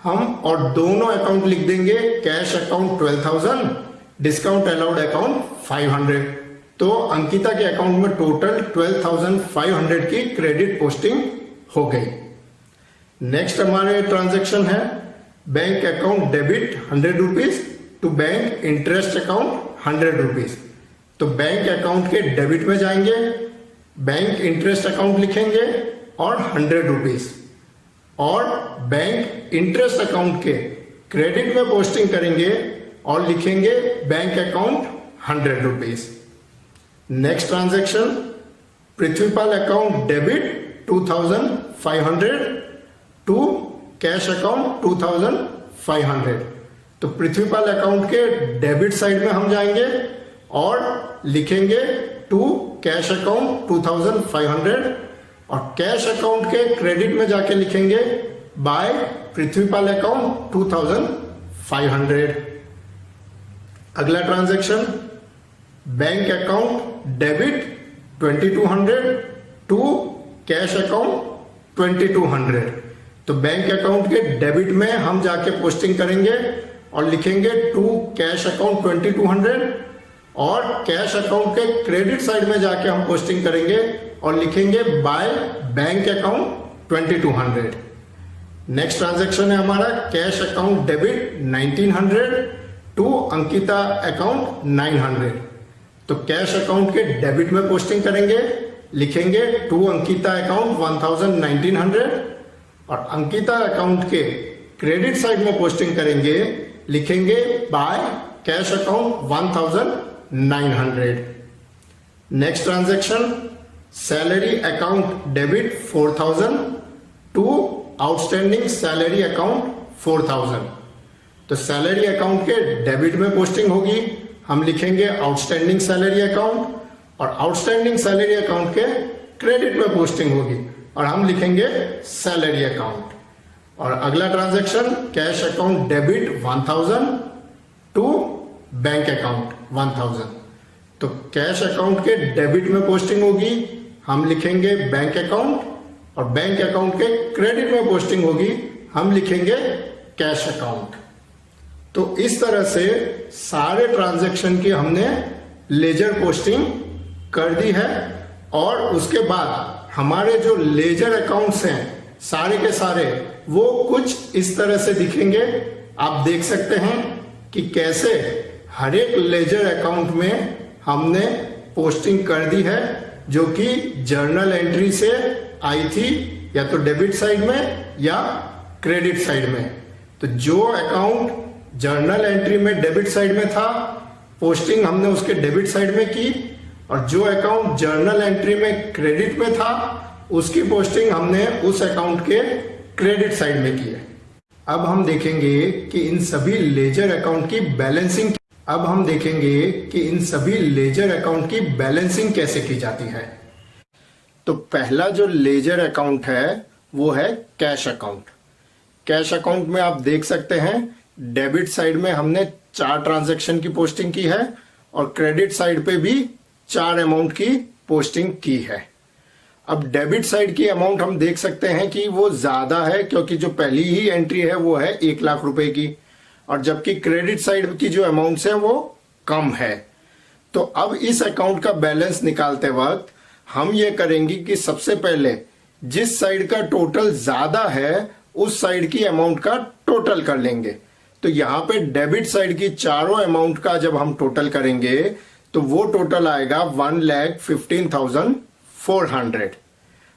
हम और दोनों अकाउंट लिख देंगे cash account 12,000, discount allowed account 500। तो अंकिता के अकाउंट में टोटल 12,500 की क्रेडिट पोस्टिंग हो गई। नेक्स्ट हमारे ट्रांजैक्शन है bank account debit 100 rupees to bank interest account 100 rupees. तो बैंक अकाउंट के डेबिट में जाएंगे, बैंक इंटरेस्ट अकाउंट लिखेंगे और 100 रुपीज और बैंक इंटरेस्ट अकाउंट के क्रेडिट में पोस्टिंग करेंगे और लिखेंगे bank account 100 rupees. Next transaction Prithvipal account debit 2,500 to cash account 2,500। तो पृथ्वीपाल अकाउंट के डेबिट साइड में हम जाएंगे और लिखेंगे टू कैश अकाउंट 2,500 और कैश अकाउंट के क्रेडिट में जाके लिखेंगे बाय पृथ्वीपाल अकाउंट 2,500। अगला transaction bank account debit 2,200 to cash account 2,200। तो बैंक अकाउंट के डेबिट में हम जाके पोस्टिंग करेंगे और लिखेंगे टू कैश अकाउंट 2,200 और कैश अकाउंट के क्रेडिट साइड में जाके हम पोस्टिंग करेंगे और लिखेंगे by bank account 2,200। Next transaction है हमारा cash account debit 1,900 to Ankita account 900। तो कैश अकाउंट के डेबिट में पोस्टिंग करेंगे, लिखेंगे टू अंकिता अकाउंट 1,900 और अंकिता अकाउंट के क्रेडिट साइड में पोस्टिंग करेंगे, लिखेंगे by cash account 1,900। Next transaction salary account debit 4,000 to outstanding salary account 4,000। तो सैलरी अकाउंट के डेबिट में पोस्टिंग होगी, हम लिखेंगे आउटस्टैंडिंग सैलरी अकाउंट और आउटस्टैंडिंग सैलरी अकाउंट के क्रेडिट में पोस्टिंग होगी और हम लिखेंगे सैलरी अकाउंट। और अगला transaction cash account debit 1,000 to bank account 1,000। तो कैश अकाउंट के डेबिट में पोस्टिंग होगी, हम लिखेंगे बैंक अकाउंट और बैंक अकाउंट के क्रेडिट में पोस्टिंग होगी, हम लिखेंगे कैश अकाउंट। तो इस तरह से सारे ट्रांजैक्शन की हमने लेजर पोस्टिंग कर दी है और उसके बाद हमारे जो लेजर अकाउंट्स हैं सारे के सारे वो कुछ इस तरह से दिखेंगे। आप देख सकते हैं कि कैसे हर एक लेजर अकाउंट में हमने पोस्टिंग कर दी है जो कि जर्नल एंट्री से आई थी, या तो डेबिट साइड में या क्रेडिट साइड में। तो जो अकाउंट जर्नल एंट्री में डेबिट साइड में था, पोस्टिंग हमने उसके डेबिट साइड में की, और जो अकाउंट जर्नल एंट्री में क्रेडिट में था, उसकी पोस्टिंग हमने उस अकाउंट के क्रेडिट साइड में की है। अब हम देखेंगे कि इन सभी लेजर अकाउंट की बैलेंसिंग कैसे की जाती है। तो पहला जो लेजर अकाउंट है वो है कैश अकाउंट। कैश अकाउंट में आप देख सकते हैं डेबिट साइड में हमने 4 ट्रांजैक्शन की पोस्टिंग की है और क्रेडिट साइड पे भी 4 अमाउंट की पोस्टिंग की है। अब डेबिट साइड की अमाउंट हम देख सकते हैं कि वो ज्यादा है, क्योंकि जो पहली ही एंट्री है वो है 1 लाख रुपए की, और जबकि क्रेडिट साइड की जो अमाउंट्स है वो कम है। तो अब इस अकाउंट का बैलेंस निकालते वक्त हम ये करेंगे कि सबसे पहले जिस साइड का टोटल ज्यादा है उस साइड की अमाउंट का टोटल कर लेंगे। तो यहाँ पे डेबिट साइड की चारों अमाउंट का जब हम टोटल करेंगे तो वो टोटल आएगा 1,15,400।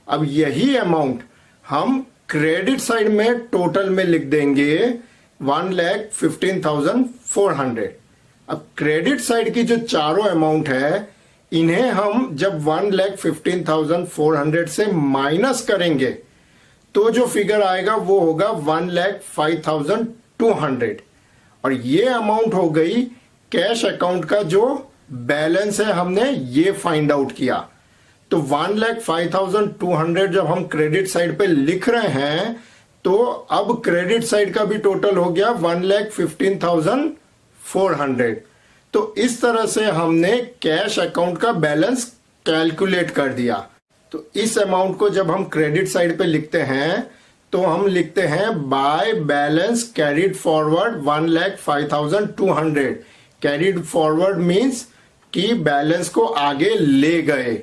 अब यही अमाउंट हम क्रेडिट साइड में टोटल में लिख देंगे 1,15,400। अब क्रेडिट साइड की जो चारों अमाउंट है इन्हें हम जब 1,15,400 से माइनस करेंगे तो जो फिगर आएगा वो होगा 1,05,200। और ये अमाउंट हो गई कैश अकाउंट का जो बैलेंस है, हमने ये फाइंड आउट किया। तो 1,05,200 जब हम क्रेडिट साइड पे लिख रहे हैं तो अब क्रेडिट साइड का भी टोटल हो गया 1,15,400। तो इस तरह से हमने कैश अकाउंट का बैलेंस कैलकुलेट कर दिया। तो इस अमाउंट को जब हम क्रेडिट साइड पे लिखते हैं तो हम लिखते हैं by balance carried forward 1,05,200। Carried forward means कि बैलेंस को आगे ले गए।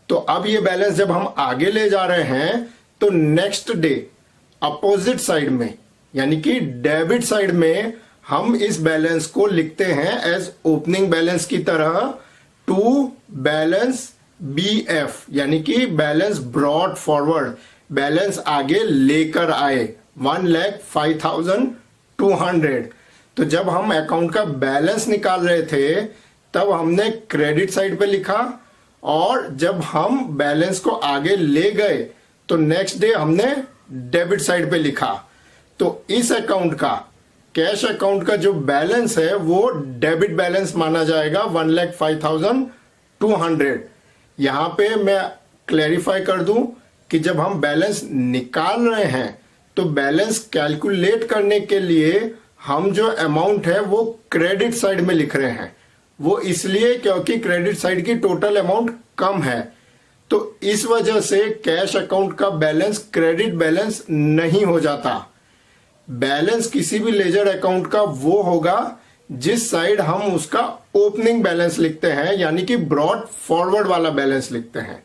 तो अब ये बैलेंस जब हम आगे ले जा रहे हैं तो नेक्स्ट डे अपोजिट साइड में यानी कि डेबिट साइड में हम इस बैलेंस को लिखते हैं एज ओपनिंग बैलेंस की तरह टू बैलेंस BF, यानी कि बैलेंस ब्रॉड फॉरवर्ड, बैलेंस आगे लेकर आए 1,05,200। तो जब हम अकाउंट का बैलेंस निकाल रहे थे तब हमने क्रेडिट साइड पे लिखा, और जब हम बैलेंस को आगे ले गए तो नेक्स्ट डे हमने डेबिट साइड पे लिखा। तो इस अकाउंट का कैश अकाउंट का जो बैलेंस है वो डेबिट बैलेंस माना जाएगा 1,05,200। यहां पे मैं क्लैरिफाई कर दूं कि जब हम बैलेंस निकाल रहे हैं तो बैलेंस कैलकुलेट करने के लिए हम जो अमाउंट है वो क्रेडिट साइड में लिख रहे हैं। वो इसलिए क्योंकि क्रेडिट साइड की टोटल अमाउंट कम है। तो इस वजह से कैश अकाउंट का बैलेंस क्रेडिट बैलेंस नहीं हो जाता। बैलेंस किसी भी लेजर अकाउंट का वो होगा जिस साइड हम उसका ओपनिंग बैलेंस लिखते हैं, यानी कि ब्रॉड फॉरवर्ड वाला बैलेंस लिखते हैं।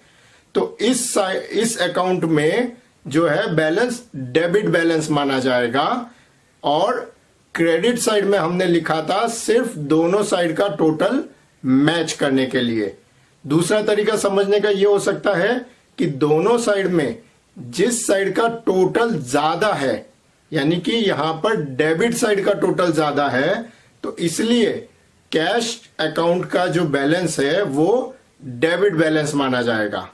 तो इस अकाउंट में जो है बैलेंस डेबिट बैलेंस माना जाएगा, और क्रेडिट साइड में हमने लिखा था सिर्फ दोनों साइड का टोटल मैच करने के लिए। दूसरा तरीका समझने का यह हो सकता है कि दोनों साइड में जिस साइड का टोटल ज्यादा है, यानी कि यहां पर डेबिट साइड का टोटल ज्यादा है, तो इसलिए कैश अकाउंट का जो बैलेंस है वो डेबिट बैलेंस माना जाएगा।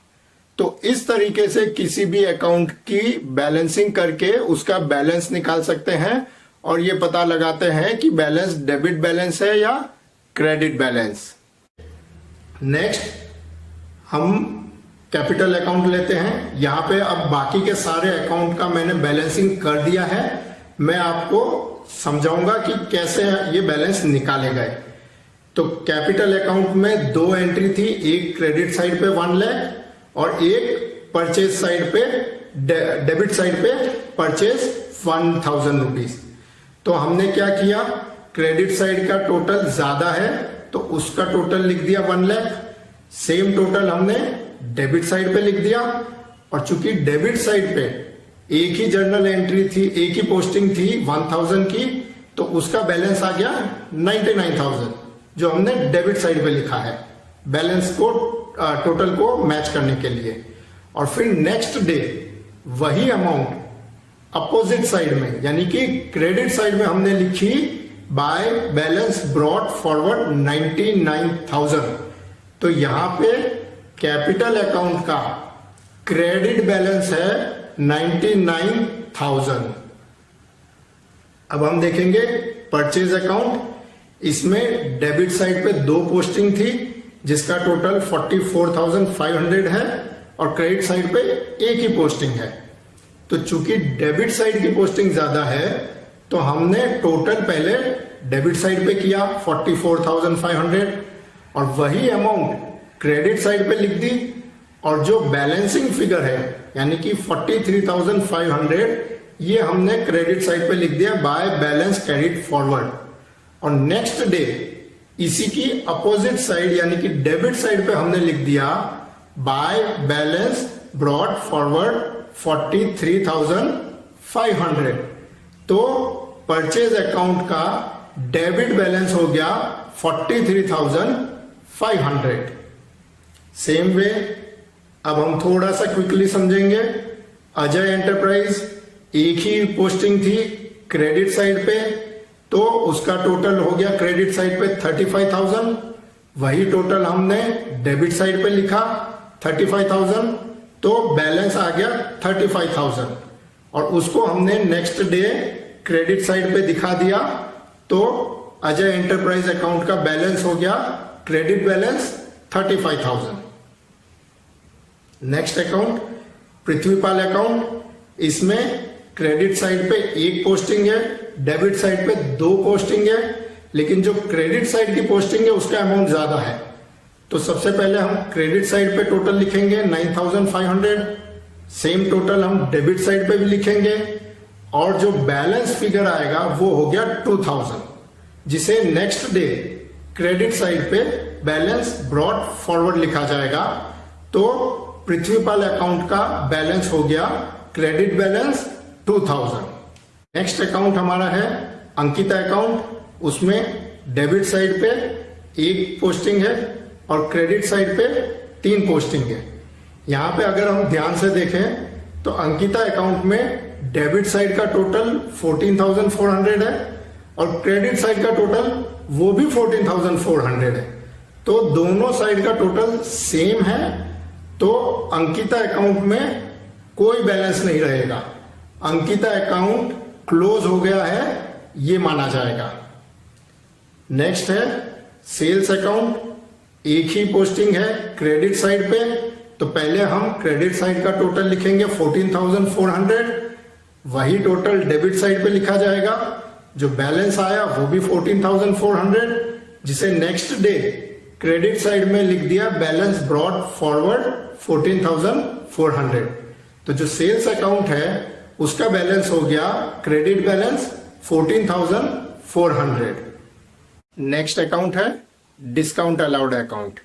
तो इस तरीके से किसी भी अकाउंट की बैलेंसिंग करके उसका बैलेंस निकाल सकते हैं और ये पता लगाते हैं कि बैलेंस डेबिट बैलेंस है या क्रेडिट बैलेंस। नेक्स्ट हम कैपिटल अकाउंट लेते हैं। यहां पे अब बाकी के सारे अकाउंट का मैंने बैलेंसिंग कर दिया है। मैं आपको समझाऊंगा कि कैसे ये बैलेंस निकाले गए। तो कैपिटल अकाउंट में 2 एंट्री थी, एक क्रेडिट साइड पे 1 लाख और एक परचेज साइड पे डेबिट साइड पे परचेज 1,000 रुपीज। तो हमने क्या किया, क्रेडिट साइड का टोटल ज्यादा है तो उसका टोटल लिख दिया 1 लाख। सेम टोटल हमने डेबिट साइड पे लिख दिया, और चूंकि डेबिट साइड पे एक ही जर्नल एंट्री थी, एक ही पोस्टिंग थी 1000 की, तो उसका बैलेंस आ गया 99,000 जो हमने डेबिट साइड पे लिखा है बैलेंस को टोटल को मैच करने के लिए। और फिर नेक्स्ट डे वही अमाउंट अपोजिट साइड में यानी कि क्रेडिट साइड में हमने लिखी बाय बैलेंस ब्रॉट फॉरवर्ड 99,000। तो यहां पे कैपिटल अकाउंट का क्रेडिट बैलेंस है 99,000। अब हम देखेंगे परचेज अकाउंट। इसमें डेबिट साइड पे 2 पोस्टिंग थी जिसका टोटल 44,500 है और क्रेडिट साइड पे एक ही पोस्टिंग है। तो चूंकि डेबिट साइड की पोस्टिंग ज्यादा है तो हमने टोटल पहले डेबिट साइड पे किया 44,500 और वही अमाउंट क्रेडिट साइड पे लिख दी, और जो बैलेंसिंग फिगर है यानी कि 43,500 ये हमने क्रेडिट साइड पे लिख दिया बाय बैलेंस कैरिड फॉरवर्ड। और नेक्स्ट डे इसी की अपोजिट साइड यानी कि डेबिट साइड पे हमने लिख दिया बाय बैलेंस ब्रॉट फॉरवर्ड 43,500। तो परचेज अकाउंट का डेबिट बैलेंस हो गया 43,500। सेम वे अब हम थोड़ा सा क्विकली समझेंगे। अजय एंटरप्राइज एक ही पोस्टिंग थी क्रेडिट साइड पे, तो उसका टोटल हो गया क्रेडिट साइड पे 35,000। वही टोटल हमने डेबिट साइड पे लिखा 35,000, तो बैलेंस आ गया 35,000 और उसको हमने नेक्स्ट डे क्रेडिट साइड पे दिखा दिया। तो अजय एंटरप्राइज अकाउंट का बैलेंस हो गया credit balance 35,000। Next account Prithvipal account. इसमें क्रेडिट साइड पे एक पोस्टिंग है, डेबिट साइड पे 2 पोस्टिंग है, लेकिन जो क्रेडिट साइड की पोस्टिंग है उसका अमाउंट ज्यादा है। तो सबसे पहले हम क्रेडिट साइड पे टोटल लिखेंगे 9,500। सेम टोटल हम डेबिट साइड पे भी लिखेंगे और जो बैलेंस फिगर आएगा वो हो गया 2,000, जिसे नेक्स्ट डे क्रेडिट साइड पे बैलेंस ब्रॉट फॉरवर्ड लिखा जाएगा। तो पृथ्वीपाल अकाउंट का बैलेंस हो गया क्रेडिट बैलेंस 2,000। नेक्स्ट अकाउंट हमारा है अंकिता अकाउंट। उसमें डेबिट साइड पे एक पोस्टिंग है और क्रेडिट साइड पे 3 पोस्टिंग है। यहां पे अगर हम ध्यान से देखें तो अंकिता अकाउंट में डेबिट साइड का टोटल 14,400 है और क्रेडिट साइड का टोटल वो भी 14,400 है। तो दोनों साइड का टोटल सेम है, तो अंकिता अकाउंट में कोई बैलेंस नहीं रहेगा। अंकिता अकाउंट क्लोज हो गया है ये माना जाएगा। नेक्स्ट है सेल्स अकाउंट। एक ही पोस्टिंग है क्रेडिट साइड पे, तो पहले हम क्रेडिट साइड का टोटल लिखेंगे 14,400। वही टोटल डेबिट साइड पे लिखा जाएगा। जो बैलेंस आया वो भी 14,400, जिसे नेक्स्ट डे क्रेडिट साइड में लिख दिया बैलेंस ब्रॉट फॉरवर्ड 14,400। तो जो सेल्स अकाउंट है उसका बैलेंस हो गया क्रेडिट बैलेंस 14,400। नेक्स्ट अकाउंट है डिस्काउंट अलाउड अकाउंट।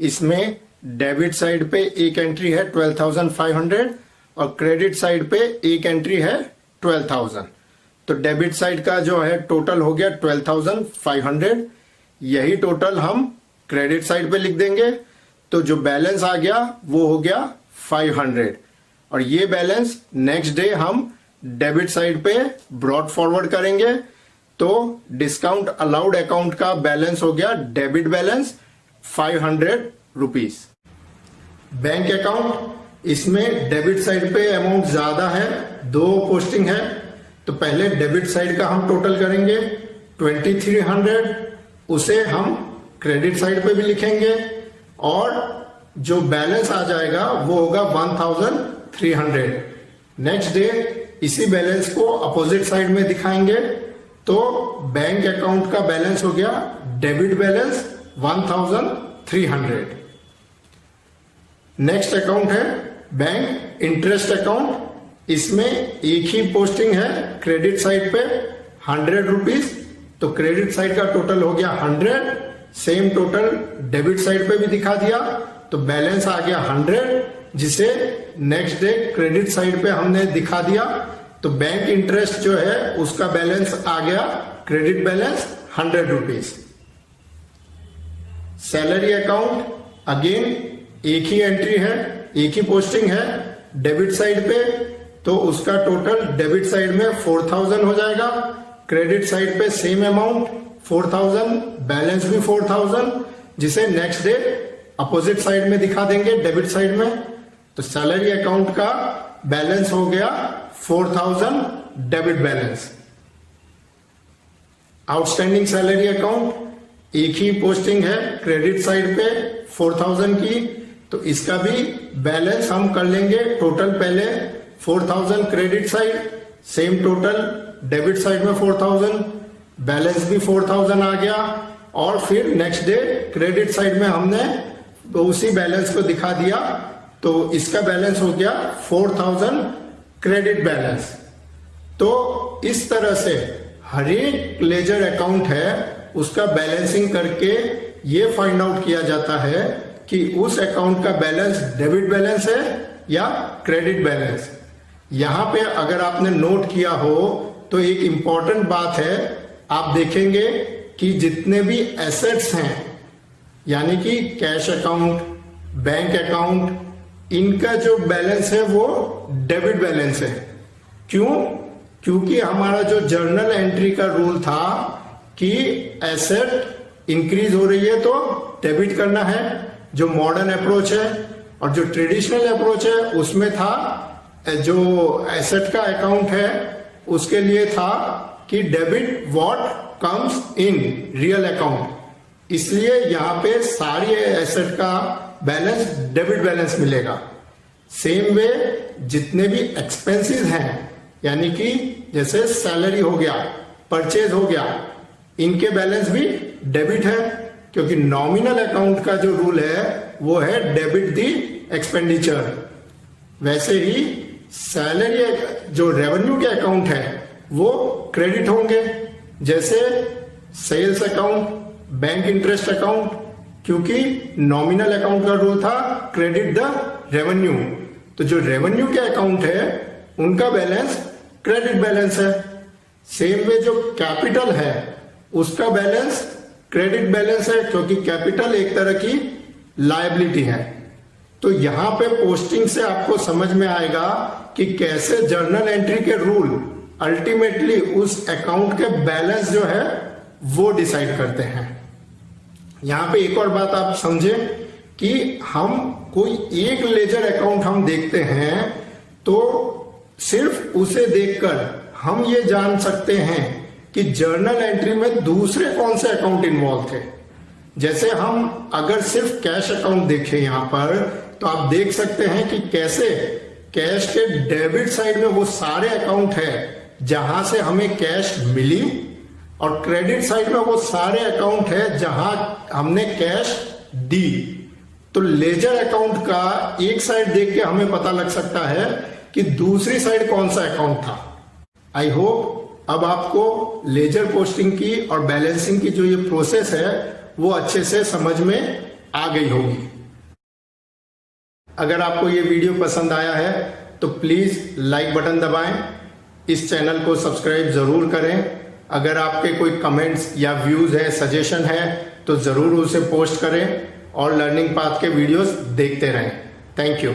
इसमें डेबिट साइड पे एक एंट्री है 12,500 और क्रेडिट साइड पे एक एंट्री है 12,000। तो डेबिट साइड का जो है टोटल हो गया 12,500। यही टोटल हम क्रेडिट साइड पे लिख देंगे, तो जो बैलेंस आ गया वो हो गया 500 और ये बैलेंस नेक्स्ट डे हम डेबिट साइड पे ब्रॉट फॉरवर्ड करेंगे। तो डिस्काउंट अलाउड अकाउंट का बैलेंस हो गया debit balance 500 rupees. Bank account, इसमें डेबिट साइड पे अमाउंट ज्यादा है, 2 पोस्टिंग है, तो पहले डेबिट साइड का हम टोटल करेंगे 2,300, उसे हम क्रेडिट साइड पे भी लिखेंगे और जो बैलेंस आ जाएगा वो होगा 1,300। नेक्स्ट डे इसी बैलेंस को अपोजिट साइड में दिखाएंगे, तो बैंक अकाउंट का बैलेंस हो गया डेबिट बैलेंस 1,300। नेक्स्ट अकाउंट है बैंक इंटरेस्ट अकाउंट। इसमें एक ही पोस्टिंग है क्रेडिट साइड पे 100 रुपीज, तो क्रेडिट साइड का टोटल हो गया 100। सेम टोटल डेबिट साइड पे भी दिखा दिया, तो बैलेंस आ गया 100 जिसे नेक्स्ट डे क्रेडिट साइड पे हमने दिखा दिया। तो बैंक इंटरेस्ट जो है उसका बैलेंस आ गया, credit balance 100 rupees. Salary account again एक ही एंट्री है, एक ही पोस्टिंग है डेबिट साइड पे, तो उसका टोटल डेबिट साइड में 4000 हो जाएगा, क्रेडिट साइड पे सेम अमाउंट 4000, बैलेंस भी 4000, जिसे नेक्स्ट डे अपोजिट साइड में दिखा देंगे डेबिट साइड में। तो सैलरी अकाउंट का बैलेंस हो गया 4000 debit balance. Outstanding salary account एक ही पोस्टिंग है क्रेडिट साइड पे 4000 की, तो इसका भी बैलेंस हम कर लेंगे। टोटल पहले 4000 credit side, same total debit side में 4000, बैलेंस भी 4000 आ गया, और फिर नेक्स्ट डे क्रेडिट साइड में हमने तो उसी बैलेंस को दिखा दिया, तो इसका बैलेंस हो गया 4000 क्रेडिट बैलेंस। तो इस तरह से हर एक लेजर अकाउंट है उसका बैलेंसिंग करके ये फाइंड आउट किया जाता है कि उस अकाउंट का बैलेंस डेबिट बैलेंस है या क्रेडिट बैलेंस। यहां पे अगर आपने नोट किया हो तो एक इंपॉर्टेंट बात है, आप देखेंगे कि जितने भी एसेट्स हैं यानी कि कैश अकाउंट, बैंक अकाउंट, इनका जो बैलेंस है वो डेबिट बैलेंस है। क्यों? क्योंकि हमारा जो जर्नल एंट्री का रूल था कि एसेट इंक्रीज हो रही है तो डेबिट करना है, जो मॉडर्न अप्रोच है, और जो ट्रेडिशनल अप्रोच है उसमें था जो एसेट का अकाउंट है उसके लिए था कि debit what comes in real account. इसलिए यहां पे सारी एसेट का बैलेंस डेबिट बैलेंस मिलेगा। सेम वे जितने भी एक्सपेंसेस हैं यानी कि जैसे सैलरी हो गया, परचेज हो गया, इनके बैलेंस भी डेबिट है, क्योंकि नॉमिनल अकाउंट का जो रूल है वो है डेबिट दी एक्सपेंडिचर। वैसे ही सैलरी जो रेवेन्यू के अकाउंट है वो क्रेडिट होंगे, जैसे sales account, bank interest account, क्योंकि नॉमिनल अकाउंट का रूल था क्रेडिट द रेवेन्यू। तो जो रेवेन्यू के अकाउंट है उनका बैलेंस क्रेडिट बैलेंस है। सेम वे जो कैपिटल है उसका बैलेंस क्रेडिट बैलेंस है, क्योंकि कैपिटल एक तरह की लायबिलिटी है। तो यहां पे पोस्टिंग से आपको समझ में आएगा कि कैसे जर्नल एंट्री के रूल अल्टीमेटली उस अकाउंट के बैलेंस जो है वो डिसाइड करते हैं। यहां पे एक और बात आप समझें कि हम कोई एक लेजर अकाउंट हम देखते हैं तो सिर्फ उसे देखकर हम ये जान सकते हैं कि जर्नल एंट्री में दूसरे कौन से अकाउंट इन्वॉल्व थे। जैसे हम अगर सिर्फ कैश अकाउंट देखें यहां पर, तो आप देख सकते हैं कि कैसे कैश के डेबिट साइड में वो सारे अकाउंट है जहां से हमें कैश मिली, और क्रेडिट साइड में वो सारे अकाउंट है जहां हमने कैश दी। तो लेजर अकाउंट का एक साइड देख के हमें पता लग सकता है कि दूसरी साइड कौन सा अकाउंट था। आई होप अब आपको लेजर पोस्टिंग की और बैलेंसिंग की जो ये प्रोसेस है वो अच्छे से समझ में आ गई होगी। अगर आपको ये वीडियो पसंद आया है तो प्लीज लाइक बटन दबाएं, इस चैनल को सब्सक्राइब जरूर करें। अगर आपके कोई कमेंट्स या व्यूज है, सजेशन है, तो जरूर उसे पोस्ट करें और लर्निंग पाथ के वीडियोस देखते रहें। Thank you.